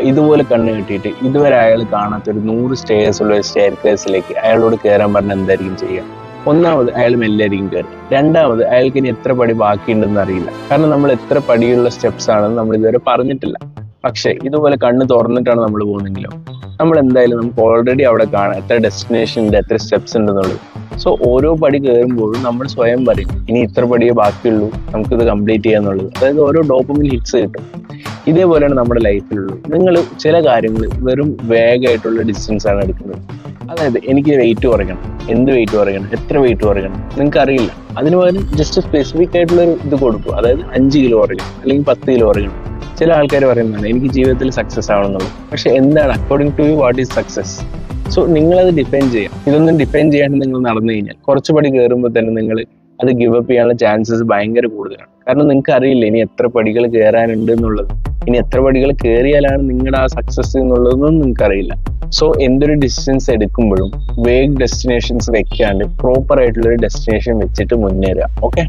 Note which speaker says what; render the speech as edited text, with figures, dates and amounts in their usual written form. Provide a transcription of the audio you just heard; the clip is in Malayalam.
Speaker 1: ഇതുപോലെ കണ്ണ് കെട്ടിയിട്ട് ഇതുവരെ അയാൾ കാണാത്ത ഒരു 100 സ്റ്റേഴ്സ് ഉള്ള ഒരു സ്റ്റെയർ കേസിലേക്ക് അയാളോട് കയറാൻ പറഞ്ഞാൽ എന്തായിരിക്കും ചെയ്യുക? ഒന്നാമത് അയാൾ മെല്ലായിരിക്കും കയറി. രണ്ടാമത് അയാൾക്ക് ഇനി എത്ര പടി ബാക്കിയുണ്ടെന്ന് അറിയില്ല. കാരണം നമ്മൾ എത്ര പടിയുള്ള സ്റ്റെപ്സ് ആണെന്ന് നമ്മൾ ഇതുവരെ പറഞ്ഞിട്ടില്ല. പക്ഷെ ഇതുപോലെ കണ്ണ് തുറന്നിട്ടാണ് നമ്മൾ പോകുന്നെങ്കിലോ നമ്മൾ എന്തായാലും നമുക്ക് ഓൾറെഡി അവിടെ കാണാം എത്ര ഡെസ്റ്റിനേഷൻ ഉണ്ട്, എത്ര സ്റ്റെപ്സ് ഉണ്ടെന്നുള്ളത്. സോ ഓരോ പടി കയറുമ്പോഴും നമ്മൾ സ്വയം പറയും ഇനി ഇത്ര പടിയേ ബാക്കിയുള്ളൂ, നമുക്കിത് കംപ്ലീറ്റ് ചെയ്യാന്നുള്ളത്. അതായത് ഓരോ ഡോപ്പമിൻ ഹിറ്റ്സ് കിട്ടും. ഇതേപോലെയാണ് നമ്മുടെ ലൈഫിലുള്ളത്. നിങ്ങൾ ചില കാര്യങ്ങൾ വെറും വേഗമായിട്ടുള്ള ഡിസ്റ്റൻസ് ആണ് എടുക്കുന്നത്. അതായത് എനിക്ക് വെയിറ്റ് കുറയ്ക്കണം, എന്ത് വെയിറ്റ് കുറയ്ക്കണം, എത്ര വെയിറ്റ് കുറയ്ക്കണം നിങ്ങൾക്ക് അറിയില്ല. അതിന് പകരം ജസ്റ്റ് സ്പെസിഫിക് ആയിട്ടുള്ള ഒരു ഇത് കൊടുക്കും. അതായത് 5 കിലോ കുറയ്ക്കണം അല്ലെങ്കിൽ 10 കിലോ കുറയ്ക്കണം. ചില ആൾക്കാർ പറയുന്നതാണ് എനിക്ക് ജീവിതത്തിൽ സക്സസ് ആവണമെന്നുള്ളത്. പക്ഷെ എന്താണ് according to you what is success? So നിങ്ങളത് ഡിഫൈൻ ചെയ്യാം. ഇതൊന്നും ഡിഫൈൻ ചെയ്യാണ്ട് നിങ്ങൾ നടന്നു കഴിഞ്ഞാൽ കുറച്ച് പടി കയറുമ്പോൾ തന്നെ നിങ്ങൾ അത് ഗിവ് അപ്പ് ചെയ്യാനുള്ള ചാൻസസ് ഭയങ്കര കൂടുതലാണ്. കാരണം നിങ്ങൾക്ക് അറിയില്ല ഇനി എത്ര പടികൾ കയറാനുണ്ട് എന്നുള്ളത്, ഇനി എത്ര പടികൾ കയറിയാലാണ് നിങ്ങളുടെ ആ സക്സസ് എന്നുള്ളതൊന്നും നിങ്ങൾക്ക് അറിയില്ല. സോ എന്തൊരു ഡിസ്റ്റൻസ് എടുക്കുമ്പോഴും വേഗ് ഡെസ്റ്റിനേഷൻസ് വെക്കാണ്ട് പ്രോപ്പർ ആയിട്ടുള്ള ഒരു ഡെസ്റ്റിനേഷൻ വെച്ചിട്ട് മുന്നേറുക. ഓക്കെ.